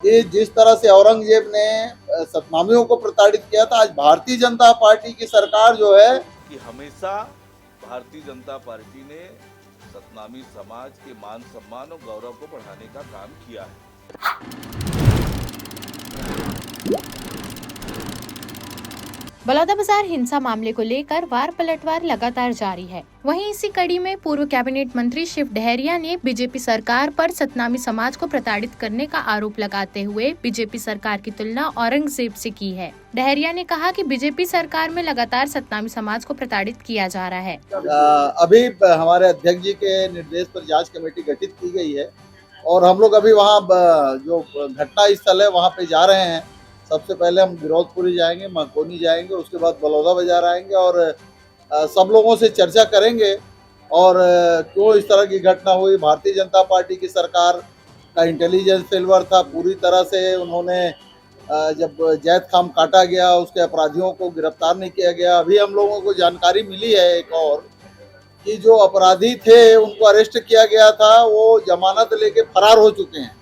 कि जिस तरह से औरंगजेब ने सतनामियों को प्रताड़ित किया था, आज भारतीय जनता पार्टी की सरकार जो है कि हमेशा भारतीय जनता पार्टी ने सतनामी समाज के मान सम्मान और गौरव को बढ़ाने का काम किया है। बलौदाबाजार हिंसा मामले को लेकर वार पलटवार लगातार जारी है। वहीं इसी कड़ी में पूर्व कैबिनेट मंत्री शिव डहरिया ने बीजेपी सरकार पर सतनामी समाज को प्रताड़ित करने का आरोप लगाते हुए बीजेपी सरकार की तुलना औरंगजेब से की है। डहरिया ने कहा कि बीजेपी सरकार में लगातार सतनामी समाज को प्रताड़ित किया जा रहा है। अभी हमारे अध्यक्ष जी के निर्देश पर जांच कमेटी गठित की गई है और हम लोग अभी वहाँ जो घटना स्थल है वहाँ पे जा रहे हैं। सबसे पहले हम विरोधपुरी जाएंगे, मकोनी जाएंगे, उसके बाद बलौदाबाजार आएंगे और सब लोगों से चर्चा करेंगे और क्यों इस तरह की घटना हुई। भारतीय जनता पार्टी की सरकार का इंटेलिजेंस फेल्योर था। पूरी तरह से उन्होंने जब जैद खाम काटा गया उसके अपराधियों को गिरफ्तार नहीं किया गया। अभी हम लोगों को जानकारी मिली है एक और कि जो अपराधी थे उनको अरेस्ट किया गया था, वो जमानत लेके फरार हो चुके हैं।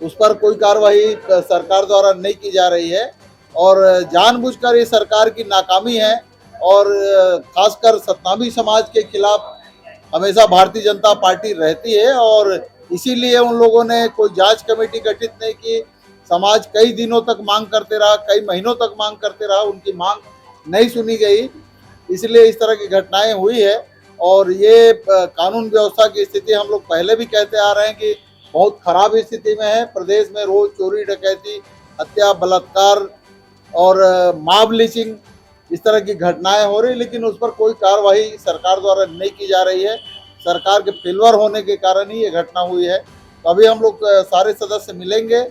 उस पर कोई कार्रवाई सरकार द्वारा नहीं की जा रही है और जानबूझकर ये सरकार की नाकामी है और खासकर सतनामी समाज के खिलाफ हमेशा भारतीय जनता पार्टी रहती है और इसीलिए उन लोगों ने कोई जांच कमेटी गठित नहीं की। समाज कई दिनों तक मांग करते रहा, कई महीनों तक मांग करते रहा, उनकी मांग नहीं सुनी गई, इसलिए इस तरह की घटनाएं हुई है। और ये कानून व्यवस्था की स्थिति हम लोग पहले भी कहते आ रहे हैं कि बहुत खराब स्थिति में है। प्रदेश में रोज चोरी, डकैती, हत्या, बलात्कार और मॉब लिंचिंग इस तरह की घटनाएं हो रही, लेकिन उस पर कोई कार्रवाई सरकार द्वारा नहीं की जा रही है। सरकार के फेल्योर होने के कारण ही ये घटना हुई है। तो अभी हम लोग सारे सदस्य मिलेंगे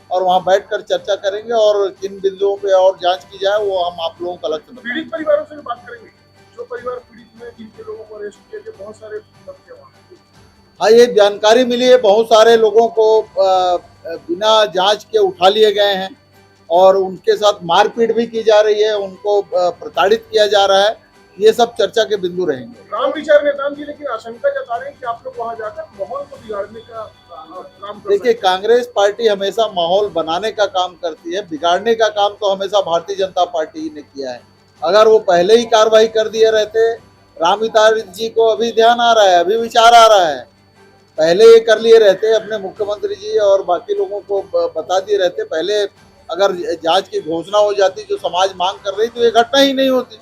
और वहाँ बैठकर चर्चा करेंगे और किन बिंदुओं पे और जांच की जाए वो हम आप लोगों का लक्ष्य बताएंगे। पीड़ित परिवारों से भी बात करेंगे, जो परिवार पीड़ित में जिनके लोगों को अरेस्ट किया गया, बहुत सारे तथ्य वहाँ। हाँ, ये जानकारी मिली है, बहुत सारे लोगों को बिना जांच के उठा लिए गए हैं और उनके साथ मारपीट भी की जा रही है, उनको प्रताड़ित किया जा रहा है। ये सब चर्चा के बिंदु रहेंगे। राम विचार नेताम जी लेकिन आशंका जता रहे हैं कि आप लोग वहाँ जाकर माहौल को बिगाड़ने का काम कर देखिए, कांग्रेस पार्टी हमेशा माहौल बनाने का काम करती है, बिगाड़ने का काम तो हमेशा भारतीय जनता पार्टी ने किया है। अगर वो पहले ही कार्रवाई कर दिए रहते, राम विचार जी को अभी ध्यान आ रहा है, अभी विचार आ रहा है, पहले ये कर लिए रहते, अपने मुख्यमंत्री जी और बाकी लोगों को बता दिए रहते, पहले अगर जांच की घोषणा हो जाती जो समाज मांग कर रही तो ये घटना ही नहीं होती।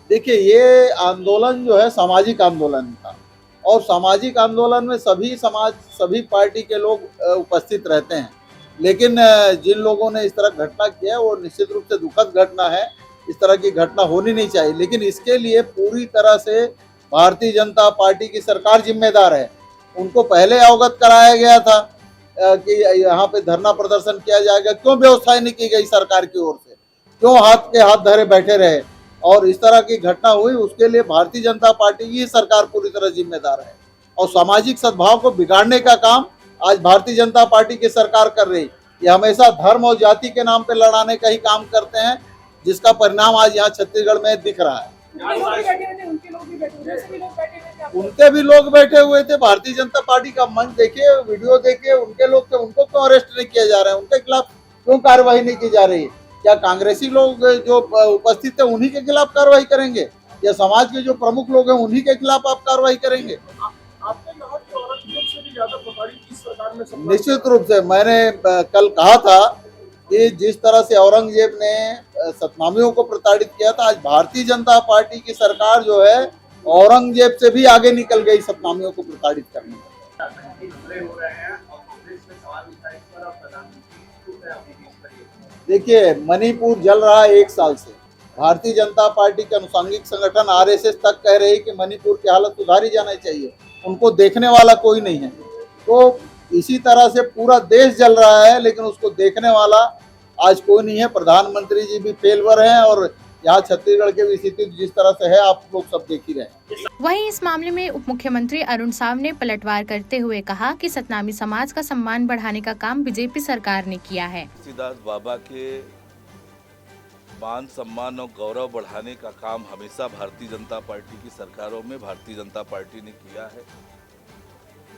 देखिए, ये आंदोलन जो है सामाजिक आंदोलन था और सामाजिक आंदोलन में सभी समाज, सभी पार्टी के लोग उपस्थित रहते हैं, लेकिन जिन लोगों ने इस तरह घटना किया है वो निश्चित रूप से दुखद घटना है। इस तरह की घटना होनी नहीं चाहिए, लेकिन इसके लिए पूरी तरह से भारतीय जनता पार्टी की सरकार जिम्मेदार है। उनको पहले अवगत कराया गया था कि यहाँ पे धरना प्रदर्शन किया जाएगा, क्यों व्यवस्थाएं नहीं की गई सरकार की ओर से, क्यों हाथ के हाथ धरे बैठे रहे और इस तरह की घटना हुई। उसके लिए भारतीय जनता पार्टी की सरकार पूरी तरह जिम्मेदार है और सामाजिक सद्भाव को बिगाड़ने का काम आज भारतीय जनता पार्टी की सरकार कर रही। ये हमेशा धर्म और जाति के नाम पे लड़ाने का ही काम करते हैं, जिसका परिणाम आज यहाँ छत्तीसगढ़ में दिख रहा है। उनके भी लोग बैठे हुए थे। भारतीय जनता पार्टी का मंच देखिए, वीडियो देखिए, उनके लोग थे, उनको क्यों अरेस्ट नहीं किया जा रहा है, उनके खिलाफ क्यों कार्रवाई नहीं की जा रही है? क्या कांग्रेसी लोग जो उपस्थित है उन्हीं के खिलाफ कार्रवाई करेंगे या समाज के जो प्रमुख लोग हैं उन्हीं के खिलाफ आप कार्रवाई करेंगे? आपने कहा कि औरंगजेब से भी ज्यादा प्रताड़ित इस सरकार में सब। निश्चित रूप से मैंने कल कहा था कि जिस तरह से औरंगजेब ने सतनामियों को प्रताड़ित किया था, आज भारतीय जनता पार्टी की सरकार जो है औरंगजेब से भी आगे निकल गई सतनामियों को प्रताड़ित करने में। देखिए, मणिपुर जल रहा है 1 साल से। भारतीय जनता पार्टी के अनुषंगिक संगठन आरएसएस तक कह रहे हैं कि मणिपुर की हालत सुधारी जानी चाहिए, उनको देखने वाला कोई नहीं है। तो इसी तरह से पूरा देश जल रहा है, लेकिन उसको देखने वाला आज कोई नहीं है। प्रधानमंत्री जी भी फेल्योर हैं और यहाँ छत्तीसगढ़ की स्थिति जिस तरह से है आप लोग सब देख ही रहे हैं। वहीं इस मामले में उप मुख्यमंत्री अरुण साव ने पलटवार करते हुए कहा कि सतनामी समाज का सम्मान बढ़ाने का काम बीजेपी सरकार ने किया है। तुलसीदास बाबा के मान सम्मान और गौरव बढ़ाने का काम हमेशा भारतीय जनता पार्टी की सरकारों में भारतीय जनता पार्टी ने किया है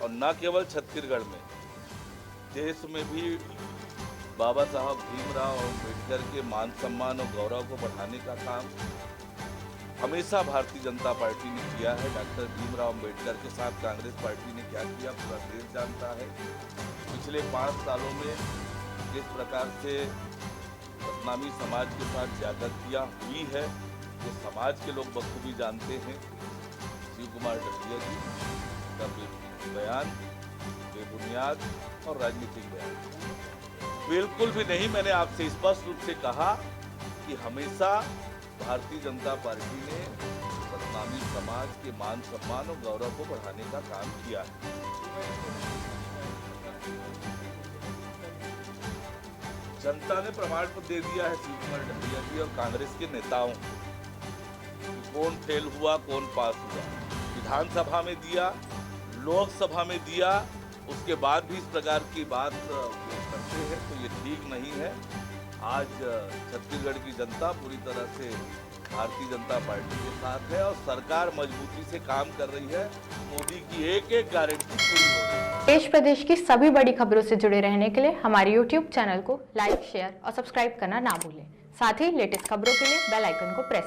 और न केवल छत्तीसगढ़ में देश में भी बाबा साहब भीमराव अम्बेडकर के मान सम्मान और गौरव को बढ़ाने का काम हमेशा भारतीय जनता पार्टी ने किया है। डॉक्टर भीमराव अम्बेडकर के साथ कांग्रेस पार्टी ने क्या किया पूरा देश जानता है। पिछले 5 सालों में जिस प्रकार से सतनामी समाज के साथ ज्यादतियाँ हुई है वो समाज के लोग बखूबी जानते हैं। शिव कुमार डहरिया जी का बयान बेबुनियाद और राजनीतिक बयान बिल्कुल भी नहीं। मैंने आपसे स्पष्ट रूप से कहा कि हमेशा भारतीय जनता पार्टी ने सतनामी समाज के मान सम्मान और गौरव को बढ़ाने का काम किया है। जनता ने प्रमाण पत्र दे दिया है शिव कुमार डहरिया जी और कांग्रेस के नेताओं को, कौन फेल हुआ कौन पास हुआ। विधानसभा में दिया, लोकसभा में दिया, उसके बाद भी इस प्रकार की बात करते हैं तो ये ठीक नहीं है। आज छत्तीसगढ़ की जनता पूरी तरह से भारतीय जनता पार्टी के साथ है और सरकार मजबूती से काम कर रही है। मोदी की एक एक गारंटी पूरी हो रही है। देश प्रदेश की सभी बड़ी खबरों से जुड़े रहने के लिए हमारे YouTube चैनल को लाइक, शेयर और सब्सक्राइब करना ना भूलें। साथ ही लेटेस्ट खबरों के लिए बेल आइकन को प्रेस